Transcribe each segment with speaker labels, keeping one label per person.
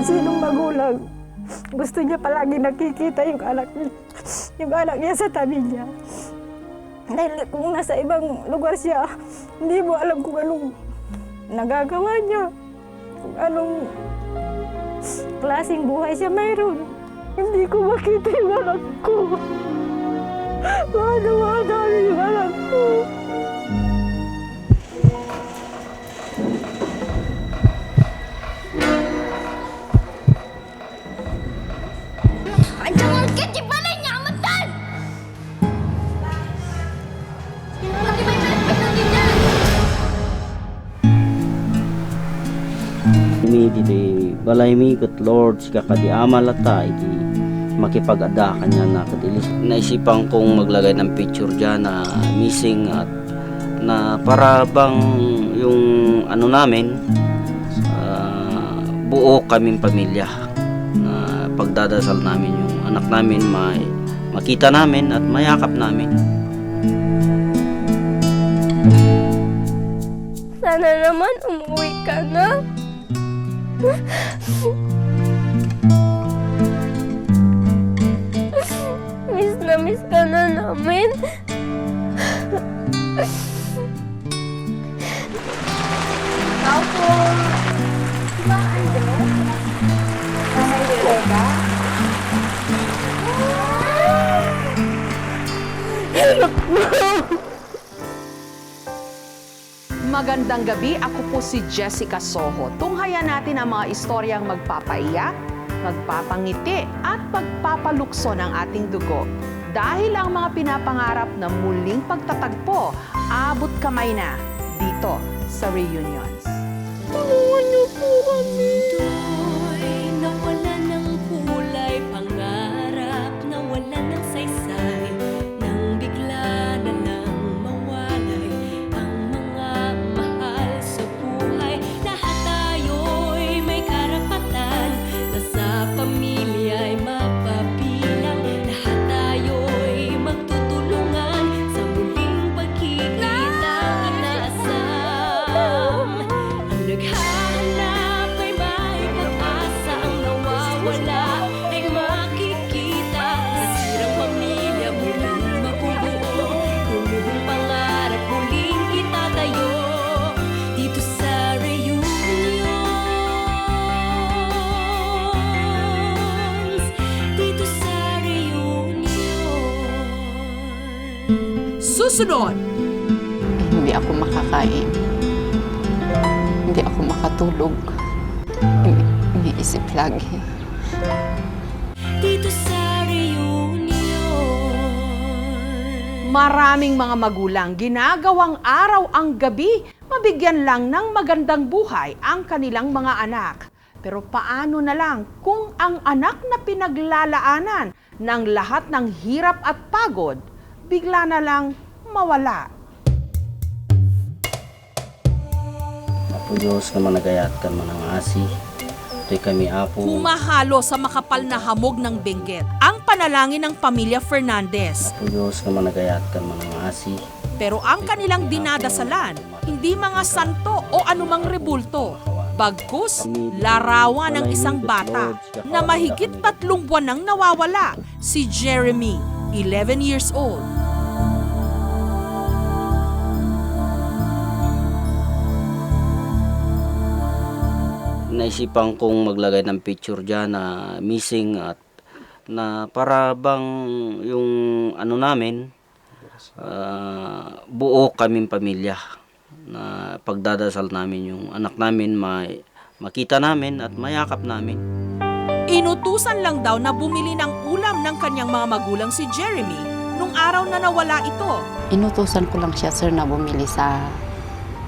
Speaker 1: sinong magulang gusto niya palagi nakikita yung anak niya sa tabi niya. Dahil kung nasa ibang lugar siya, hindi mo alam kung anong nagagawa niya, kung anong klaseng buhay siya mayroon. Hindi ko makita yung anak ko. Mahal yung anak ko.
Speaker 2: Ini di balay mi ket Lord sika kadi amal ata iti makipag-ada kanya na kadilis. Naisipan kong maglagay ng picture diyan na missing at na para bang yung ano namin buo kaming pamilya na pagdadasal namin yung anak namin makita namin at mayakap namin.
Speaker 3: Sana naman umuwi ka na. Miss na miss ka na namin.
Speaker 1: Ikaw po. Diba, Andres? Ka?
Speaker 4: Magandang gabi, ako po si Jessica Soho. Tunghayan natin ang mga istoryang magpapaiyak, magpapangiti at pagpapalukso ng ating dugo. Dahil ang mga pinapangarap na muling pagtatagpo, abot kamay na dito sa Reunions.
Speaker 3: Tulungan niyo po kami.
Speaker 5: Nawala ng kulay, pangarap nawala ng saysay, nang bigla na lang mawalay ang mga mahal sa buhay. Lahat tayo'y may karapatan na sa pamilya'y mapabilang. Lahat tayo'y magtutulungan sa muling pagkikita inaasam. Ang naghahanap ay may pag-asa, ang nawawala ay makikita. Nasirang pamilya muling mabubuo, gumuhong pangarap muling itatayo dito sa Reunions. Dito sa Reunions.
Speaker 4: Susunod!
Speaker 6: Hindi ako makakain. Hindi ako makatulog. Iniisip lagi.
Speaker 5: Dito sa Reunions.
Speaker 4: Maraming mga magulang ginagawang araw ang gabi, mabigyan lang ng magandang buhay ang kanilang mga anak. Pero paano na lang kung ang anak na pinaglalaanan ng lahat ng hirap at pagod, bigla na lang mawala?
Speaker 2: Apo Diyos nga managayat kan manangasi. To'y kami apo.
Speaker 7: Humahalo sa makapal na hamog ng Benguet ang panalangin ng pamilya Fernandez.
Speaker 2: Apo Diyos nga managayat kan manangasi.
Speaker 7: Pero ang kanilang dinadasalan, hindi mga santo o anumang rebulto. Bagkus, larawan ng isang bata na mahigit 3 buwan nang nawawala, si Jeremy, 11 years old.
Speaker 2: Naisipan kong maglagay ng picture diyan na missing at na para bang yung ano namin buo kaming pamilya na pagdadasal namin yung anak namin makita namin at mayakap namin.
Speaker 7: Inutusan lang daw na bumili ng ulam ng kanyang mga magulang si Jeremy nung araw na nawala ito.
Speaker 6: Inutusan ko lang siya, sir, na bumili sa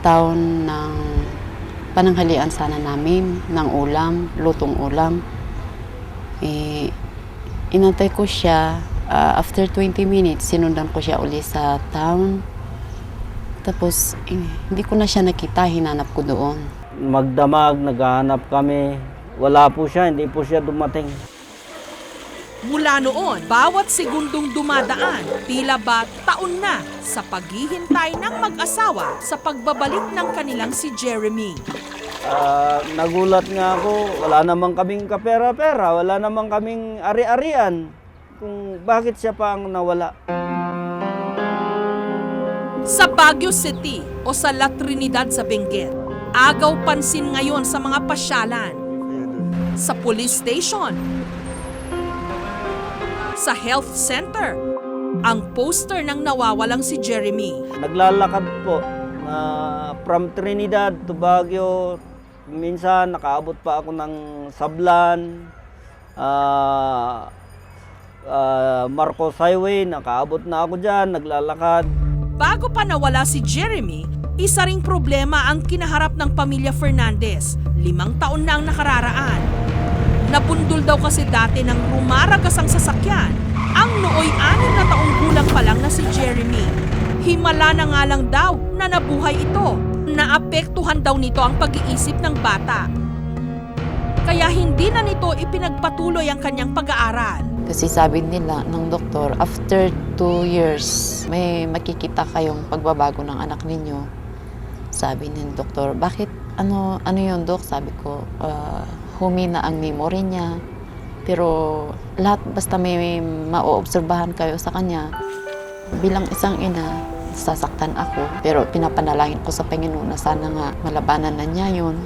Speaker 6: town ng pananghalian sana namin, ng ulam, lutong ulam. Inantay ko siya. After 20 minutes, sinundan ko siya uli sa town. Tapos, hindi ko na siya nakita, hinanap ko doon.
Speaker 2: Magdamag, naghahanap kami. Wala po siya, hindi po siya dumating.
Speaker 7: Mula noon, bawat segundong dumadaan, tila ba taon na sa paghihintay ng mag-asawa sa pagbabalik ng kanilang si Jeremy.
Speaker 2: Nagulat nga ako, wala namang kaming kapera-pera, wala namang kaming ari-arian. Kung bakit siya pa ang nawala.
Speaker 7: Sa Baguio City o sa La Trinidad sa Benguet, agaw pansin ngayon sa mga pasyalan. Sa police station, sa health center, ang poster ng nawawalang si Jeremy.
Speaker 2: Naglalakad po from Trinidad to Baguio. Minsan nakaabot pa ako ng Sablan, Marcos Highway, nakaabot na ako dyan, naglalakad.
Speaker 7: Bago pa nawala si Jeremy, isa ring problema ang kinaharap ng pamilya Fernandez. 5 taon na ang nakararaan. Napundol daw kasi dati ng rumaragas ang sasakyan. Ang nooy 6 na taong gulang pa lang na si Jeremy. Himala na nga lang daw na nabuhay ito. Naapektuhan daw nito ang pag-iisip ng bata. Kaya hindi na nito ipinagpatuloy ang kanyang pag-aaral.
Speaker 6: Kasi sabi nila ng doktor, after 2 years, may makikita kayong pagbabago ng anak ninyo. Sabi ng doktor, bakit? Ano yun, Dok? Sabi ko, humina ang memory niya. Pero lahat, basta may maoobserbahan kayo sa kanya. Bilang isang ina, sasaktan ako. Pero pinapanalangin ko sa Panginoon na sana nga malabanan na niya yun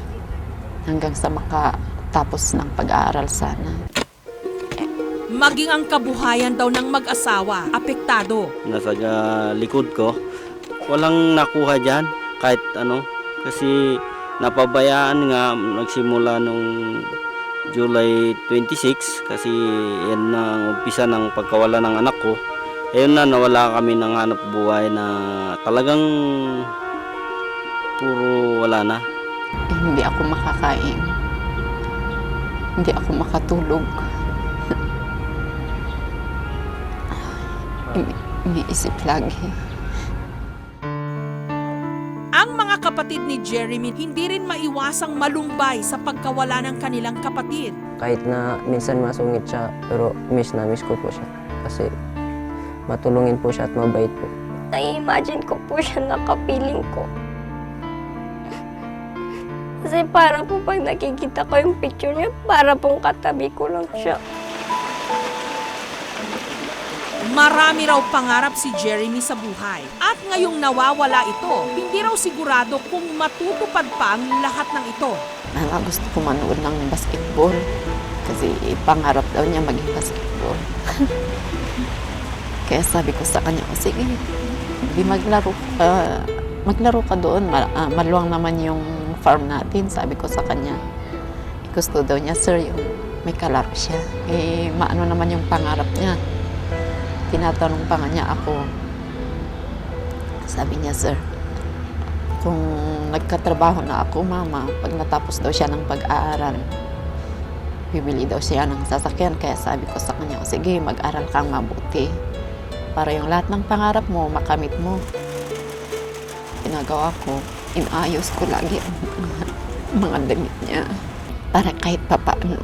Speaker 6: hanggang sa makatapos ng pag-aaral sana.
Speaker 7: Maging ang kabuhayan daw ng mag-asawa, apektado.
Speaker 2: Nasa likod ko, walang nakuha dyan kahit ano. Kasi napabayaan nga nagsimula nung July 26 kasi yan na ang umpisa ng pagkawala ng anak ko. Ayun na, nawala kami ng hanap buhay na talagang puro wala na.
Speaker 6: Hindi ako makakain. Hindi ako makatulog. Iniisip lagi.
Speaker 7: Ang mga kapatid ni Jeremy hindi rin maiwasang malumbay sa pagkawala ng kanilang kapatid.
Speaker 8: Kahit na minsan masungit siya, pero miss ko po siya. Kasi matulungin po siya at mabait po.
Speaker 3: Na-imagine ko po siya nakapiling ko. Kasi para po pag nakikita ko yung picture niya, para pong katabi ko lang siya.
Speaker 7: Marami raw pangarap si Jeremy sa buhay. At ngayong nawawala ito, hindi raw sigurado kung matutupad pa ang lahat ng ito.
Speaker 6: Gusto ko manood ng basketball. Kasi pangarap daw niya maging basketball. Kaya sabi ko sa kanya, sige, maglaro ka doon. Maluwang naman yung farm natin, sabi ko sa kanya. Gusto daw niya, sir, yung may kalaro siya. Maano naman yung pangarap niya. Tinatanong pa nga niya ako. Sabi niya, sir, kung nagkatrabaho na ako, mama, pag natapos daw siya ng pag-aaral, bibili daw siya ng sasakyan. Kaya sabi ko sa kanya, sige, mag-aral kang mabuti. Para yung lahat ng pangarap mo, makamit mo. Ginagawa ko, inaayos ko lagi ang mga damit niya. Para kahit papaano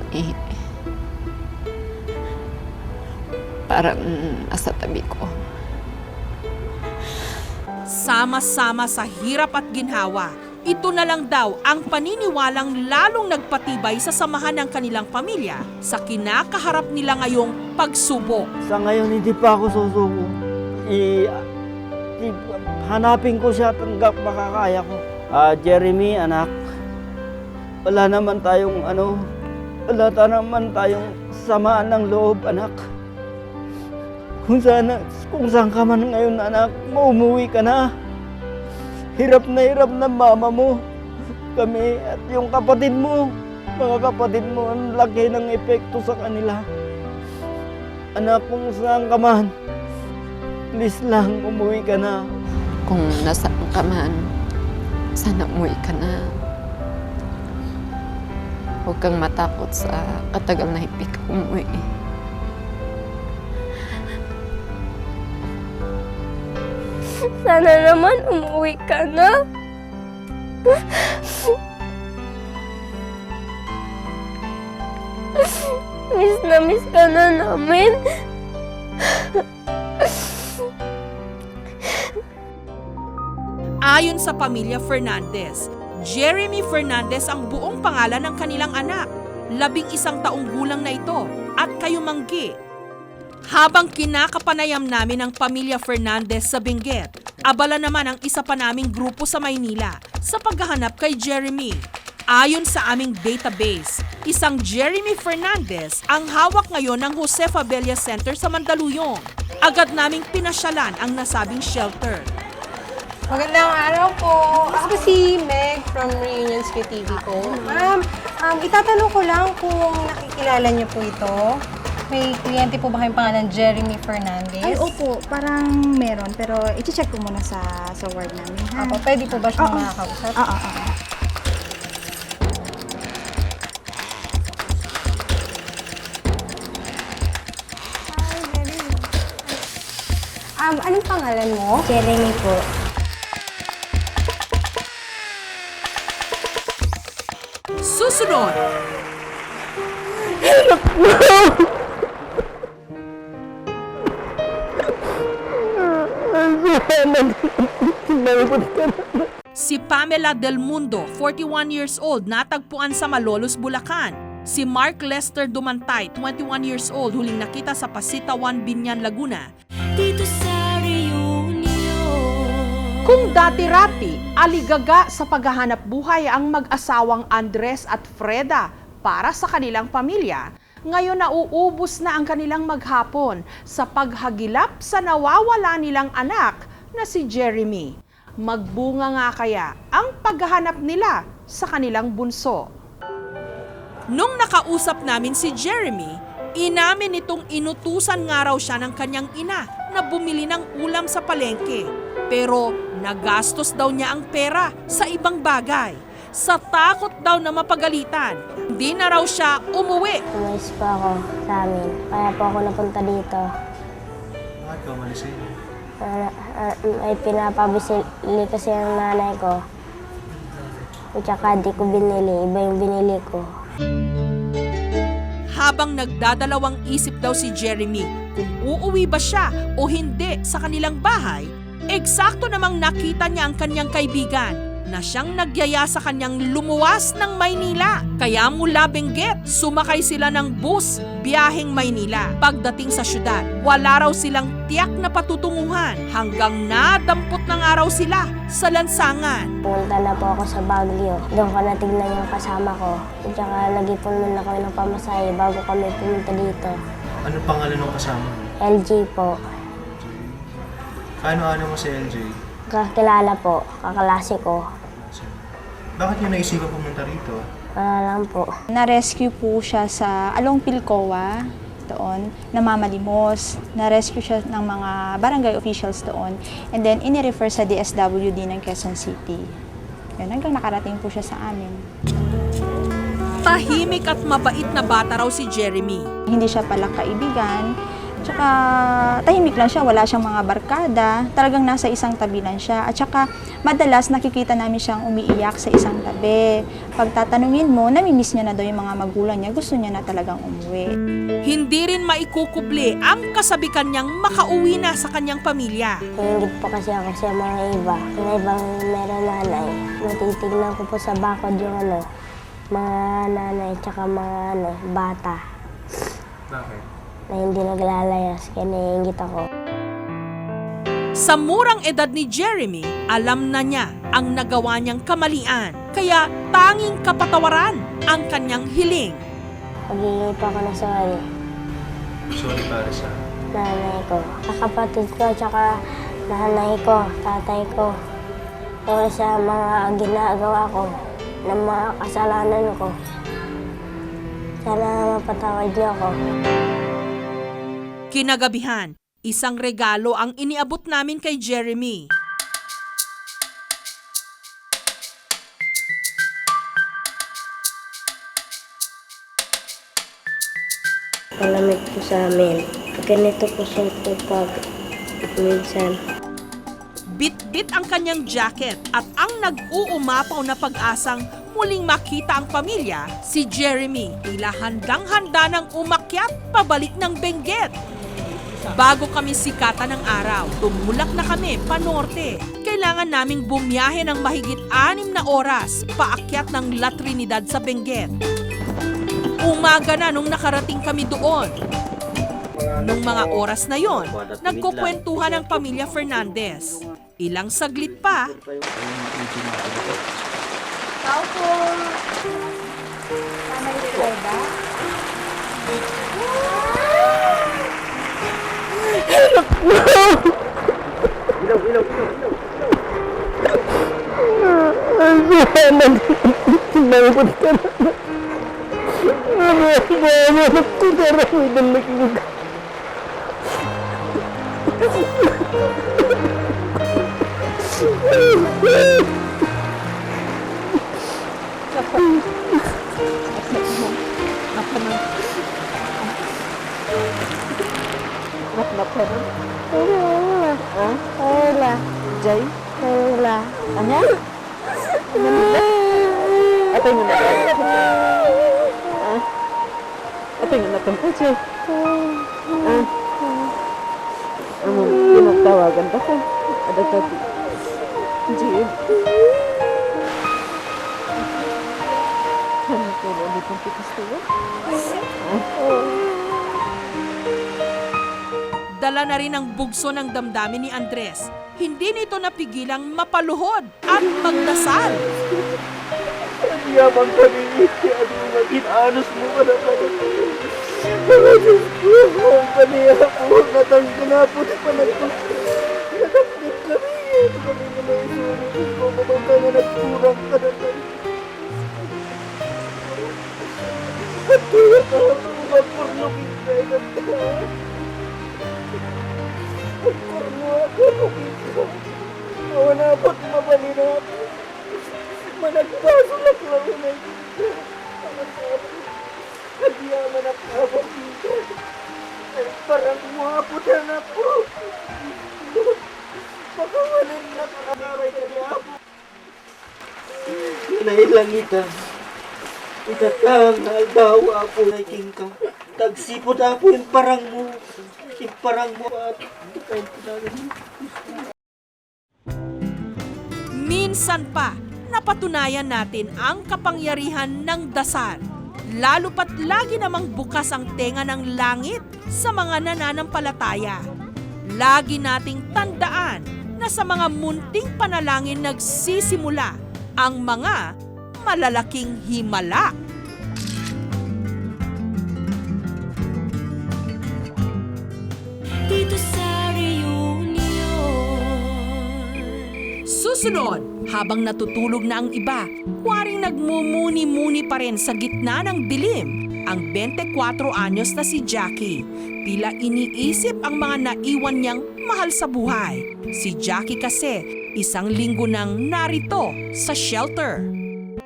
Speaker 6: parang asa tabi ko.
Speaker 7: Sama-sama sa hirap at ginhawa, ito na lang daw ang paniniwalang lalong nagpatibay sa samahan ng kanilang pamilya sa kinakaharap nila ngayong pagsubok.
Speaker 2: Sa ngayon, hindi pa ako susuko. Hanapin ko siya hanggang makakaya ko. Jeremy, anak, wala naman tayong samaan ng loob, anak. Kung saan ka man ngayon, anak, umuwi ka na. Hirap na mama mo, kami at yung kapatid mo. Mga kapatid mo, ang laki ng epekto sa kanila. Anak, kung saan ka man, please lang, umuwi ka na.
Speaker 6: Kung nasaan ka man, sana umuwi ka na. Huwag kang matakot sa katagal na hindi ka umuwi.
Speaker 3: Sana naman umuwi ka na. Miss ka na namin.
Speaker 7: Ayon sa pamilya Fernandez, Jeremy Fernandez ang buong pangalan ng kanilang anak. 11 taong gulang na ito at kayumanggi. Habang kinakapanayam namin ang pamilya Fernandez sa Benguet, abala naman ang isa pa naming grupo sa Maynila sa paghahanap kay Jeremy. Ayon sa aming database, isang Jeremy Fernandez ang hawak ngayon ng Jose Fabella Center sa Mandaluyong. Agad naming pinasyalan ang nasabing shelter.
Speaker 9: Magandang araw po. Ako si Meg from Reunions TV po. Ma'am, itatanong ko lang kung nakikilala niyo po ito. May kliyente po ba kayong pangalan Jeremy Fernandez?
Speaker 1: Ay, opo, parang meron. Pero i-check ko muna sa ward namin, ha?
Speaker 9: Apo, pwede po ba siyang makakausap?
Speaker 1: Oo.
Speaker 9: Anong pangalan mo?
Speaker 3: Jeremy po.
Speaker 7: Susunod! Si Pamela Del Mundo, 41 years old, natagpuan sa Malolos, Bulacan. Si Mark Lester Dumantay, 21 years old, huling nakita sa Pasitawan, Binyan, Laguna.
Speaker 5: Dito sa reunion.
Speaker 4: Kung dati-rati, aligaga sa paghahanap buhay ang mag-asawang Andres at Freda para sa kanilang pamilya, ngayon nauubos na ang kanilang maghapon sa paghagilap sa nawawala nilang anak na si Jeremy. Magbunga nga kaya ang paghahanap nila sa kanilang bunso.
Speaker 7: Nung nakausap namin si Jeremy, inamin nitong inutusan nga raw siya ng kanyang ina na bumili ng ulam sa palengke. Pero nagastos daw niya ang pera sa ibang bagay. Sa takot daw na mapagalitan, hindi na raw siya umuwi.
Speaker 3: Umalis po ako sa amin. Kaya po ako napunta dito.
Speaker 10: Bakit ka umalis sa'yo?
Speaker 3: Ay pinapabili kasi ang nanay ko. At saka di ko binili, iba yung binili ko.
Speaker 7: Habang nagdadalawang isip daw si Jeremy kung uuwi ba siya o hindi sa kanilang bahay, eksakto namang nakita niya ang kanyang kaibigan na siyang nagyaya sa kanyang lumuwas ng Maynila. Kaya mula Benguet, sumakay sila ng bus biyaheng Maynila. Pagdating sa syudad, wala raw silang tiyak na patutunguhan hanggang nadampot ng araw sila sa lansangan.
Speaker 3: Pumunta na po ako sa Baguio. Doon ko natignan yung kasama ko. At saka nag-ipon muna kami ng pamasahe bago kami pumunta dito.
Speaker 10: Ano pangalan ng kasama?
Speaker 3: LG po.
Speaker 10: Ano mo si LJ?
Speaker 3: Kakilala po, kaklase ko.
Speaker 10: Bakit niyo naisipan pumunta rito?
Speaker 3: Wala lang po.
Speaker 1: Na-rescue po siya sa Along Pilcoa doon, namamalimos. Na-rescue siya ng mga barangay officials doon. And then, ini-refer sa DSWD ng Quezon City. Yun, hanggang nakarating po siya sa amin.
Speaker 7: Tahimik at mabait na bata raw si Jeremy.
Speaker 1: Hindi siya pala kaibigan. Tsaka tahimik lang siya, wala siyang mga barkada. Talagang nasa isang tabi lang siya. At tsaka madalas nakikita namin siyang umiiyak sa isang tabi. Pag tatanungin mo, namimiss niya na daw yung mga magulang niya. Gusto niya na talagang umuwi.
Speaker 7: Hindi rin maikukubli ang kasabikan niyang makauwi na sa kanyang pamilya.
Speaker 3: Ingit po kasi ako sa mga iba. Mga ibang meron nanay. Matitignan ko po sa bakod yung mga nanay tsaka mga bata.
Speaker 10: Bakit?
Speaker 3: Na hindi naglalayas, kaya naiingit ako.
Speaker 7: Sa murang edad ni Jeremy, alam na niya ang nagawa niyang kamalian. Kaya tanging kapatawaran ang kanyang hiling.
Speaker 3: Pag-iingi po ako na sorry.
Speaker 10: Sorry para sa...
Speaker 3: Nanay ko, kapatid ko, tsaka nanay ko, tatay ko. Kaya sa mga ginagawa ko, ng mga kasalanan ko. Sana mapatawad niyo ako.
Speaker 7: Kinagabihan, isang regalo ang iniabot namin kay Jeremy.
Speaker 3: Malamig po sa amin. Ganito po siya pag minsan.
Speaker 7: Bit-bit ang kanyang jacket at ang nag-uumapaw na pag-asang muling makita ang pamilya, si Jeremy tila handang-handa ng umakyat pabalik ng Benguet. Bago kami sikatan ng araw, tumulak na kami panorte. Kailangan naming bumiyahe ng mahigit 6 na oras paakyat ng La Trinidad sa Benguet. Umaga na nung nakarating kami doon. Nung mga oras na yon, nagkukwentuhan ang pamilya Fernandez. Ilang saglit pa,
Speaker 1: Tao po. Nanay Freda.
Speaker 7: dala na rin ang bugso ng damdamin ni Andres. Hindi nito napigilang mapaluhod at magdasal.
Speaker 2: Yaman kami, ano maging anos mo ka na kami. Mga Diyos ko, ang kaniya po, natanggalapot pa nagkaklit kami. Ito kami na may sulit ko, mamangka na nagkurang ka na kami. At kaya ka, mapurlugin ka na ka. Pagpurlo ako, lugin ka. Mawanapot, mabalinap. Managpasulak lang na dito. Nagyaman ang kapag dito. Ay parang muhapot na po. Pagkawalan na pangaray ka niya po. Nailang ita. Itatang aldawa po na king ka. Tagsipod ako yung parang mo. Yung parang mo at kain po namin.
Speaker 7: Minsan pa, napatunayan natin ang kapangyarihan ng dasal. Lalo pat lagi namang bukas ang tenga ng langit sa mga nananampalataya. Lagi nating tandaan na sa mga munting panalangin nagsisimula ang mga malalaking himala.
Speaker 5: Dito sa reunion.
Speaker 7: Susunod, habang natutulog na ang iba, waring nagmumuni-muni pa rin sa gitna ng dilim ang 24 anyos na si Jackie. Tila iniisip ang mga naiwan niyang mahal sa buhay. Si Jackie kasi, 1 linggo nang narito sa shelter.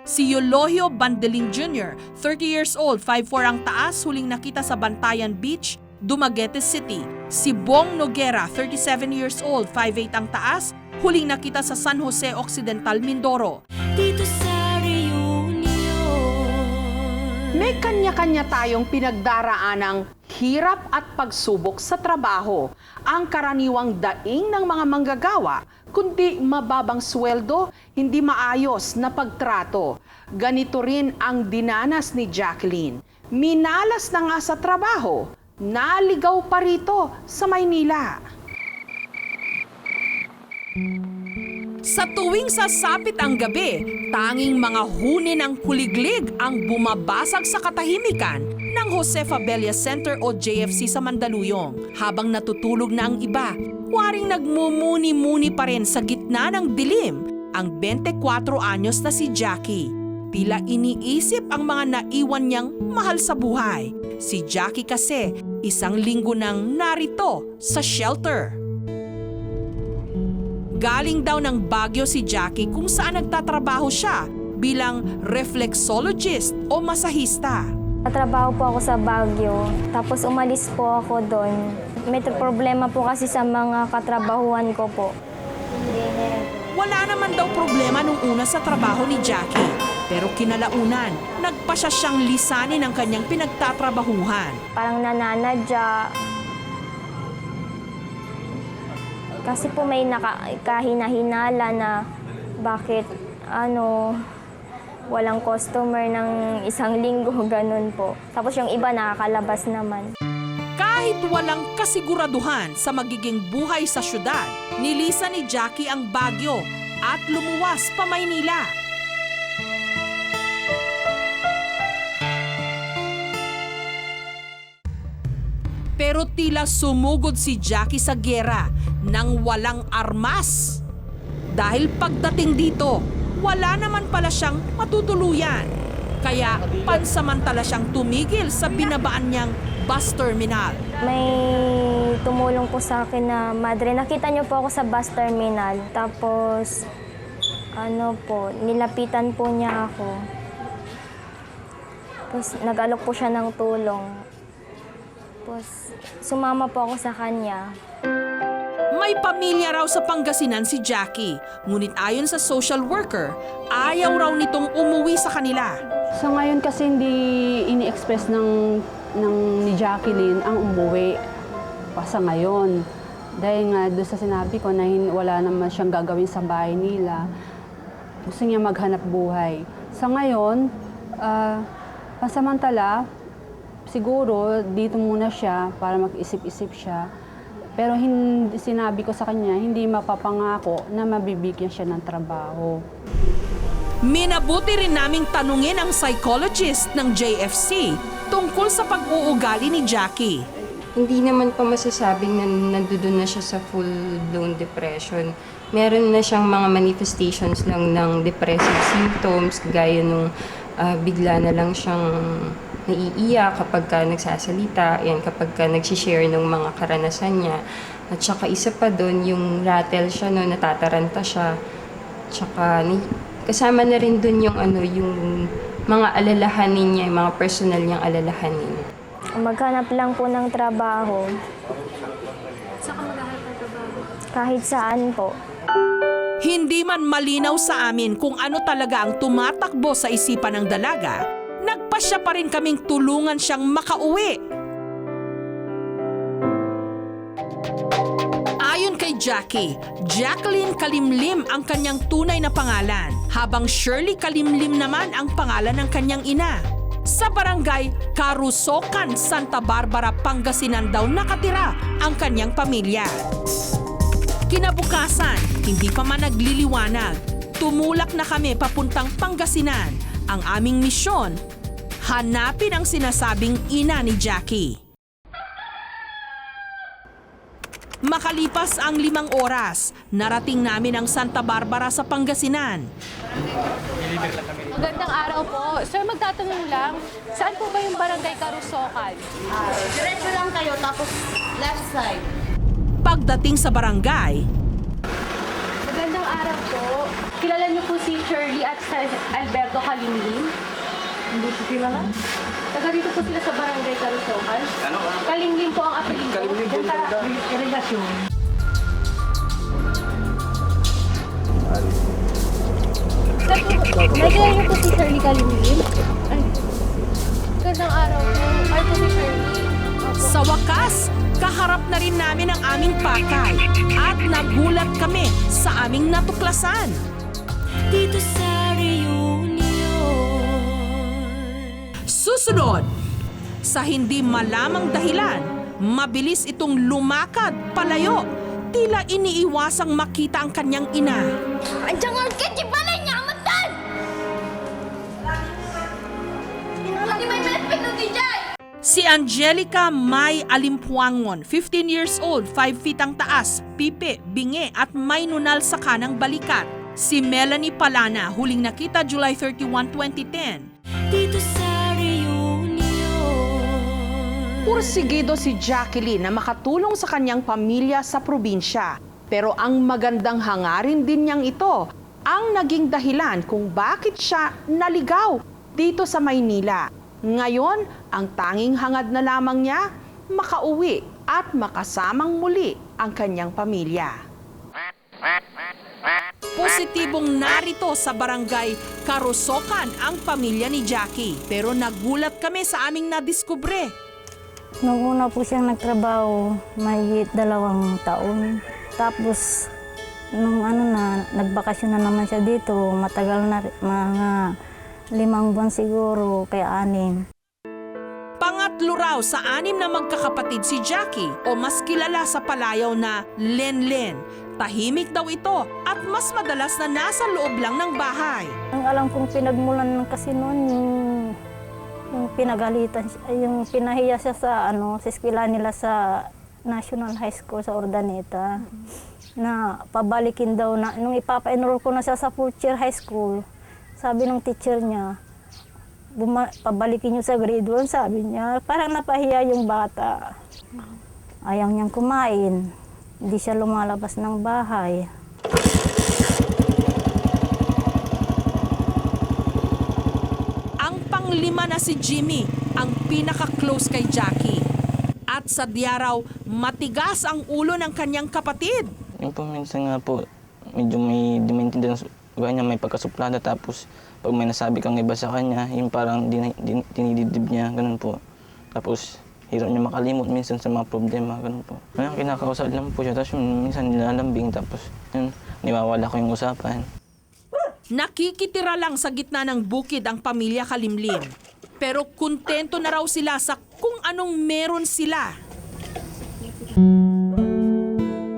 Speaker 7: Si Eulogio Bandeling Jr., 30 years old, 5'4" ang taas, huling nakita sa Bantayan Beach, Dumaguete City. Si Bong Noguera, 37 years old, 5'8" ang taas, huling nakita sa San Jose Occidental, Mindoro.
Speaker 5: Dito sa reunion.
Speaker 4: May kanya-kanya tayong pinagdaraanang hirap at pagsubok sa trabaho. Ang karaniwang daing ng mga manggagawa, kundi mababang sweldo, hindi maayos na pagtrato. Ganito rin ang dinanas ni Jacqueline. Minalas na nga sa trabaho, naligaw pa rito sa Maynila.
Speaker 7: Sa tuwing sasapit ang gabi, tanging mga huni ng kuliglig ang bumabasag sa katahimikan ng Jose Fabella Center o JFC sa Mandaluyong. Habang natutulog na ang iba, waring nagmumuni-muni pa rin sa gitna ng dilim ang 24 anyos na si Jackie. Tila iniisip ang mga naiwan niyang mahal sa buhay. Si Jackie kasi, 1 linggo nang narito sa shelter. Galing daw ng Baguio si Jackie kung saan nagtatrabaho siya bilang reflexologist o masahista.
Speaker 3: Natrabaho po ako sa Baguio, tapos umalis po ako doon. May problema po kasi sa mga katrabahuan ko po.
Speaker 7: Wala naman daw problema nung una sa trabaho ni Jackie. Pero kinalaunan, nagpasya siyang lisanin ang kanyang pinagtatrabahuhan.
Speaker 3: Parang nananadya. Kasi po may kahina-hinala na bakit walang customer ng isang linggo, ganun po. Tapos yung iba nakakalabas naman.
Speaker 7: Kahit walang kasiguraduhan sa magiging buhay sa syudad, nilisan ni Jackie ang Baguio at lumuwas pa Maynila. Pero tila sumugod si Jackie sa giyera nang walang armas. Dahil pagdating dito, wala naman pala siyang matutuluyan. Kaya pansamantala siyang tumigil sa binabaan niyang bus terminal.
Speaker 3: May tumulong po sa akin na madre. Nakita niyo po ako sa bus terminal. Tapos, nilapitan po niya ako. Tapos, nag-alok po siya ng tulong. Tapos, sumama po ako sa kanya.
Speaker 7: May pamilya raw sa Pangasinan si Jackie. Ngunit ayon sa social worker, ayaw raw nitong umuwi sa kanila.
Speaker 11: So ngayon kasi hindi ini-express ni Jacqueline ang umuwi pa sa ngayon. Dahil nga doon sa sinabi ko na wala naman siyang gagawin sa bahay nila, gusto niya maghanap buhay. Sa ngayon, pansamantala, siguro dito muna siya para mag-isip-isip siya. Pero sinabi ko sa kanya, hindi mapapangako na mabibigyan siya ng trabaho.
Speaker 7: Minabuti rin naming tanungin ang psychologist ng JFC tungkol sa pag-uugali ni Jackie.
Speaker 12: Hindi naman pa masasabing na nandoon na siya sa full-blown depression. Meron na siyang mga manifestations lang ng depressive symptoms, gaya nung bigla na lang siyang naiiyak kapag ka nagsasalita, yan, kapag ka nagsishare ng mga karanasan niya. At saka isa pa doon, yung rattle siya, no, natataranta siya. Tsaka kasama na rin doon yung mga alalahanin niya, yung mga personal niyang alalahanin.
Speaker 3: Maghanap lang po ng trabaho.
Speaker 9: Saan ka maghahanap ng trabaho?
Speaker 3: Kahit saan po.
Speaker 7: Hindi man malinaw sa amin kung ano talaga ang tumatakbo sa isipan ng dalaga, nagpasya pa rin kaming tulungan siyang makauwi. Ayon kay Jackie, Jacqueline Kalimlim ang kanyang tunay na pangalan, habang Shirley Kalimlim naman ang pangalan ng kanyang ina. Sa barangay Karusokan, Santa Barbara, Pangasinan daw nakatira ang kanyang pamilya. Kinabukasan, hindi pa man nagliliwanag, tumulak na kami papuntang Pangasinan. Ang aming misyon, hanapin ang sinasabing ina ni Jackie. Makalipas ang 5 oras, narating namin ang Santa Barbara sa Pangasinan.
Speaker 13: Magandang araw po. Sir, magtatanong lang, saan po ba yung barangay Karusokan?
Speaker 14: Diretso lang kayo, tapos left side.
Speaker 7: Pagdating sa barangay,
Speaker 13: Magandang araw po. Kilala niyo po si Shirley at si Alberto Kalimlim? Hindi po kilala? Taga dito po sila sa barangay Karusokan. Kalimlim po ang apelido. Kalimlim po yung relasyon. Nagkaya niyo po si Shirley Kalimlim? Magandang araw po. Ay po si Shirley.
Speaker 7: sa wakas, kaharap na rin namin ang aming pakay at nagulat kami sa aming natuklasan.
Speaker 5: Dito sa reunion.
Speaker 7: Susunod, sa hindi malamang dahilan, mabilis itong lumakad palayo. Tila iniiwasang makita ang kanyang ina.
Speaker 14: Andiyan ang kitty balay niya, amatan! Hindi may malapit na DJ!
Speaker 7: Si Angelica May Alimpuangon, 15 years old, 5 feet ang taas, pipi, bingi at may nunal sa kanang balikat. Si Melanie Palana, huling nakita July 31, 2010.
Speaker 5: Dito sa reunion.
Speaker 4: Pursigido si Jacqueline na makatulong sa kanyang pamilya sa probinsya. Pero ang magandang hangarin din niyang ito ang naging dahilan kung bakit siya naligaw dito sa Maynila. Ngayon, ang tanging hangad na lamang niya, makauwi at makasamang muli ang kanyang pamilya.
Speaker 7: Positibong narito sa barangay Karusokan ang pamilya ni Jackie. Pero nagulat kami sa aming nadiskubre.
Speaker 1: Nung una po siyang nagtrabaho, mahigit 2 taon. Tapos, nung nagbakasyon na naman siya dito, matagal na, mga 5 buwan siguro, kaya 6.
Speaker 7: Pangatlo raw sa 6 na magkakapatid si Jackie o mas kilala sa palayaw na Lenlen. Tahimik daw ito at mas madalas na nasa loob lang ng bahay.
Speaker 1: Ang alam kong pinagmulan kasi noon, yung pinagalitan, yung pinahiya siya sa eskwela nila sa National High School sa Urdaneta. Na pabalikin daw na, nung ipapa-enroll ko na siya sa 4th year high school, sabi ng teacher niya, pabalikin niyo sa grade 1, sabi niya. Parang napahiya yung bata. Ayaw niyang kumain. Hindi siya lumalabas ng bahay.
Speaker 7: Ang panglima na si Jimmy, ang pinaka-close kay Jackie. At sadya raw, matigas ang ulo ng kanyang kapatid.
Speaker 15: Yung po minsan nga po, medyo may dimintindihan niya, may pagkasuplada. Tapos pag may nasabi kang iba sa kanya, yung parang dinidibdib niya, ganun po. Tapos hirap niya makalimot minsan sa mga problema, ganun po. Kaya kinakausap lang po siya, tapos minsan nilalambing, tapos yun, niwawala ko yung usapan.
Speaker 7: Nakikitira lang sa gitna ng bukid ang pamilya Kalimlim. Pero kontento na raw sila sa kung anong meron sila.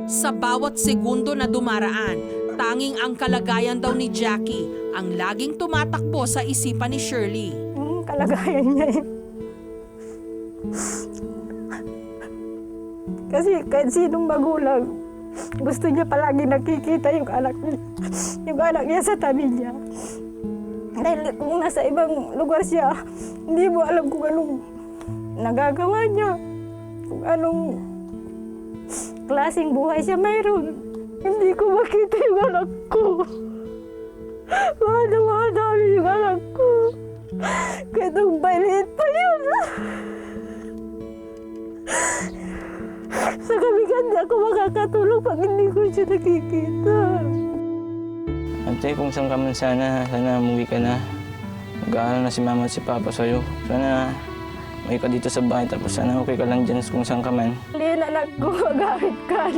Speaker 7: Sa bawat segundo na dumaraan, tanging ang kalagayan daw ni Jackie ang laging tumatakbo sa isipan ni Shirley.
Speaker 1: Kalagayan niya eh. Kasi kahit sinong magulang, gusto niya palagi nakikita yung anak niya sa tabi niya. Dahil kung nasa ibang lugar siya, hindi mo alam kung anong nagagawa niya, kung anong klaseng buhay siya mayroon. Hindi ko makita yung anak ko. Mahal namin yung anak ko. Kahit nung maliit pa yun. Sa kamigan niya ako makakatulong pag hindi ko siya nakikita.
Speaker 15: Ate, kung saan ka man sana umuwi ka na. Mag-aaral na si mama at si papa sa'yo. Sana umuwi ka dito sa bahay, tapos sana okay ka lang dyan kung saan ka man.
Speaker 1: Liin, anak ko, mag-arit ka.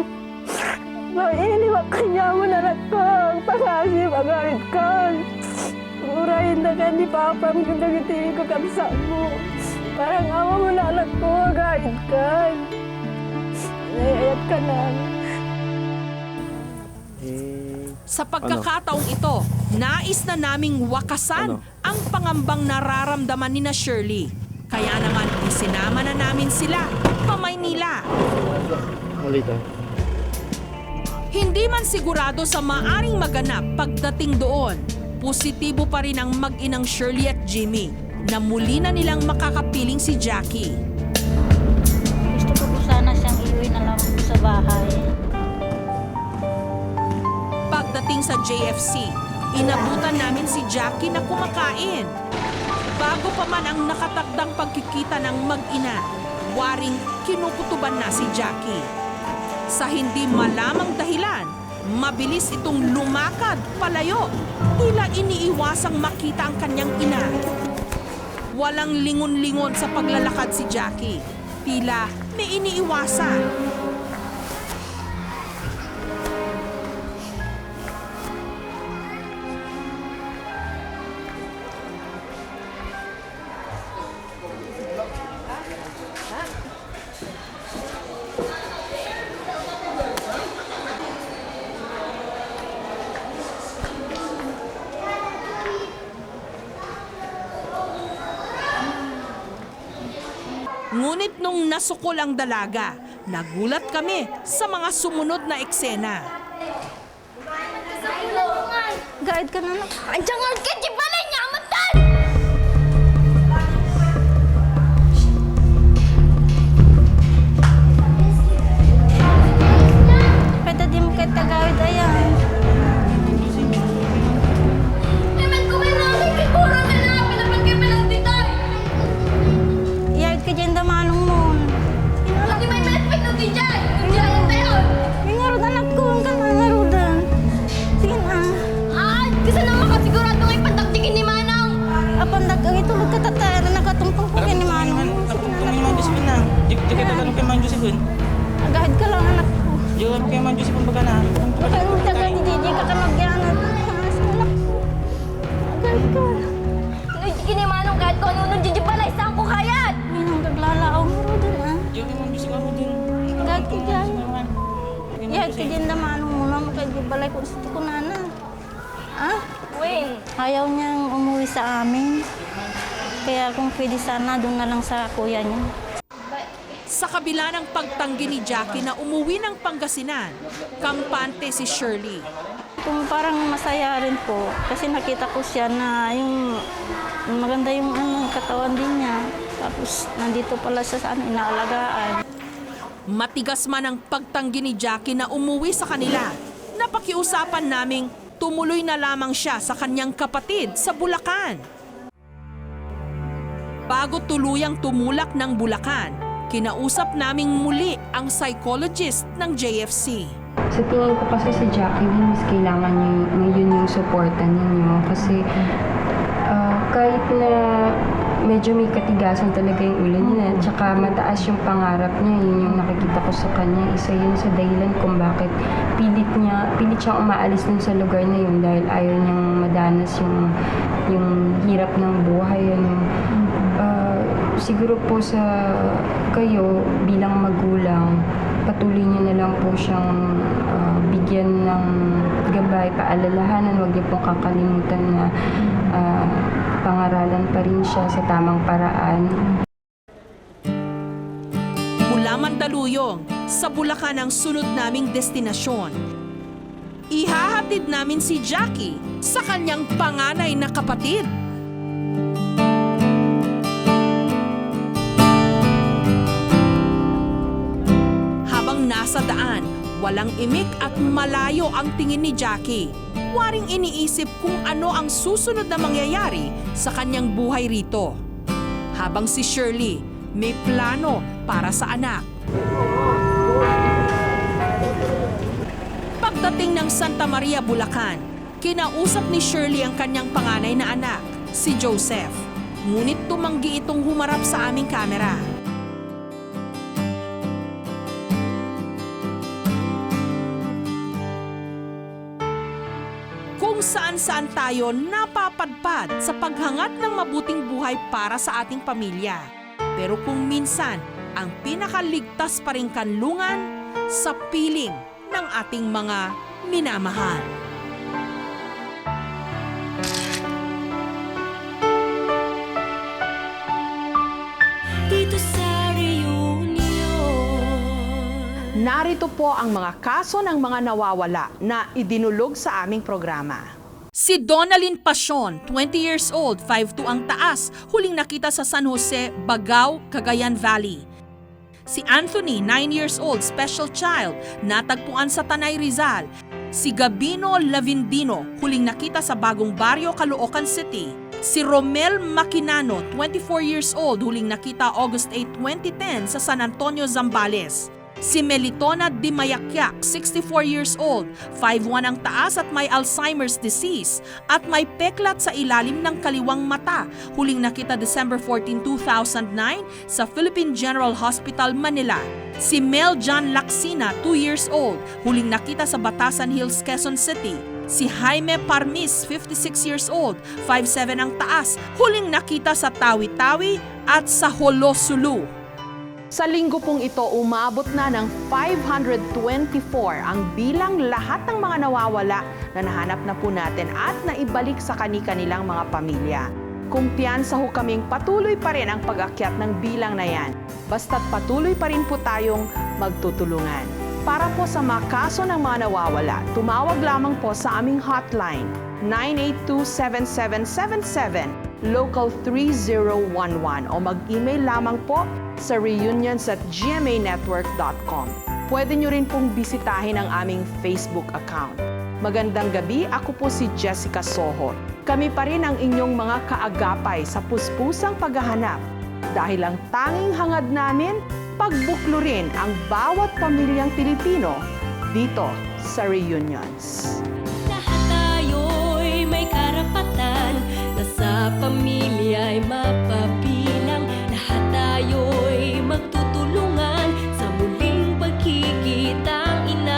Speaker 1: Mainiwag ka niya mo, anak ko. Pag-asi, mag-arit ka. Urahin na ka ni papa, magdagitiin ko kamsa mo. Parang awa mo na, anak ko, mag-arit ka. Naiayat ka na.
Speaker 7: Sa pagkakataong ito, nais na naming wakasan ang pangambang nararamdaman ni na Shirley. Kaya naman, isinama na namin sila pa Maynila. Hindi man sigurado sa maaring maganap pagdating doon, positibo pa rin ang mag-inang Shirley at Jimmy na muli na nilang makakapiling si Jackie.
Speaker 16: Gusto ko po sana siyang iuwi na lang sa bahay.
Speaker 7: Pagdating sa JFC, inabutan namin si Jackie na kumakain. Bago pa man ang nakatakdang pagkikita ng mag-ina, waring kinukutuban na si Jackie. Sa hindi malamang dahilan, mabilis itong lumakad palayo. Tila iniiwasang makita ang kanyang ina. Walang lingon-lingon sa paglalakad si Jackie. Tila may iniiwasan. Ngunit nung nasukol ang dalaga, nagulat kami sa mga sumunod na eksena.
Speaker 1: Guide ka na lang.
Speaker 16: Andiyan nga ka, di balay niya, amatan!
Speaker 1: Pwede di mo kahit tagawid ayan.
Speaker 16: Eman ko may namin, kay Kuro na lang, pinapan kayo palang ditay!
Speaker 1: Iyagid ka dyan damanong mo.
Speaker 16: Hindi may malapit na ditay! Hindi lang tayo!
Speaker 1: Yung nga anak ko, ang kanangarudan. Sige na.
Speaker 16: Kasi naman kasigurado ngayon pandagdigin ni Manang!
Speaker 1: Apandag ang itulog ka tatay, na nakatumpang ko ni Manong.
Speaker 15: Kung may mga disipin na, di ka tatanong kay Manjo si Gun.
Speaker 1: Agahid ka lang anak ko.
Speaker 15: Diyan kayo man Diyos pang bagana.
Speaker 1: Nakalimutan ka ni Gigi ka kamagyanan. Agad ka.
Speaker 16: Kinimanong kahit kung ano Gigi balay saan ko kayat.
Speaker 1: Minang naglalaaw mo rin ha.
Speaker 15: Diyan kayo man Diyos karo din.
Speaker 1: Agad ka dyan. Yan, kaya naman muna mo kay balay ko gusto ko nana. Ha?
Speaker 16: Wayne.
Speaker 1: Ayaw niyang umuwi sa amin. Kaya kung pwede sana, doon na lang sa kuya niya.
Speaker 7: Sa kabila ng pagtanggi ni Jackie na umuwi ng Pangasinan, kampante si Shirley.
Speaker 1: Kung parang masaya rin po, kasi nakita ko siya na yung maganda yung katawan din niya. Tapos nandito pala siya sa inaalagaan.
Speaker 7: Matigas man ang pagtanggi ni Jackie na umuwi sa kanila, napakiusapan naming tumuloy na lamang siya sa kanyang kapatid sa Bulacan. Bago tuluyang tumulak ng Bulacan, kinausap naming muli ang psychologist ng JFC.
Speaker 12: Sa tingin ko kasi si Jacqueline, mas kailangan yun yung suporta ninyo. Kasi kahit na medyo may katigasan talaga yung ulo niya, tsaka mataas yung pangarap niya, yun yung nakikita ko sa kanya. Isa yun sa dahilan kung bakit pilit siyang umaalis dun sa lugar na yun dahil ayaw niyang madanas yung hirap ng buhay. Siguro po sa kayo bilang magulang, patuloy niyo na lang po siyang bigyan ng gabay, paalalahanan, huwag niyo pong kakalimutan na pangaralan pa rin siya sa tamang paraan.
Speaker 7: Mula Mandaluyong, sa Bulacan ang sunod naming destinasyon. Ihahatid namin si Jackie sa kanyang panganay na kapatid. Nasa daan, walang imik at malayo ang tingin ni Jackie. Waring iniisip kung ano ang susunod na mangyayari sa kanyang buhay rito. Habang si Shirley may plano para sa anak. Pagdating ng Santa Maria, Bulacan, kinausap ni Shirley ang kanyang panganay na anak, si Joseph. Ngunit tumanggi itong humarap sa aming kamera. Kung saan-saan tayo napapadpad sa paghangat ng mabuting buhay para sa ating pamilya. Pero kung minsan, ang pinakaligtas pa ring kanlungan sa piling ng ating mga minamahal.
Speaker 5: Dito sa reunion.
Speaker 4: Narito po ang mga kaso ng mga nawawala na idinulog sa aming programa.
Speaker 7: Si Donalyn Pasion, 20 years old, 5'2" ang taas, huling nakita sa San Jose, Bagao, Cagayan Valley. Si Anthony, 9 years old, special child, natagpuan sa Tanay, Rizal. Si Gabino Lavindino, huling nakita sa Bagong Baryo, Caloocan City. Si Romel Maquinano, 24 years old, huling nakita August 8, 2010 sa San Antonio, Zambales. Si Melitona Dimayakyak, 64 years old, 5'1" ang taas at may Alzheimer's disease at may peklat sa ilalim ng kaliwang mata. Huling nakita December 14, 2009 sa Philippine General Hospital, Manila. Si Mel John Lacsina, 2 years old, huling nakita sa Batasan Hills, Quezon City. Si Jaime Parmis, 56 years old, 5'7" ang taas, huling nakita sa Tawi-Tawi at sa Jolo, Sulu.
Speaker 4: Sa linggo pong ito, umabot na ng 524 ang bilang lahat ng mga nawawala na nahanap na po natin at naibalik sa kani-kanilang mga pamilya. Kumpiyansa ho kaming patuloy pa rin ang pag-akyat ng bilang na yan. Basta't patuloy pa rin po tayong magtutulungan. Para po sa mga kaso ng mga nawawala, tumawag lamang po sa aming hotline 982-7777, local 3011 o mag-email lamang po sa reunions@gmanetwork.com. Pwede nyo rin pong bisitahin ang aming Facebook account. Magandang gabi, ako po si Jessica Soho. Kami pa rin ang inyong mga kaagapay sa puspusang paghahanap. Dahil ang tanging hangad namin, pagbuklurin ang bawat pamilyang Pilipino dito sa Reunions.
Speaker 5: Lahat tayo'y may karapatan na sa pamilya ay mapabilang. Lahat tayo'y magtutulungan sa muling pagkikitang ina.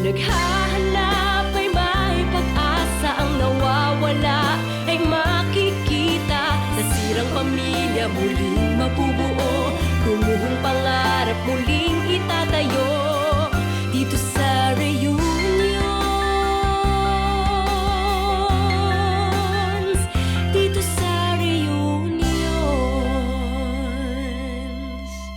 Speaker 5: naghahanap ay may pag-asa, ang nawawala ay makikita. Nasirang pamilya muling mabubuo, gumuhong pangarap muli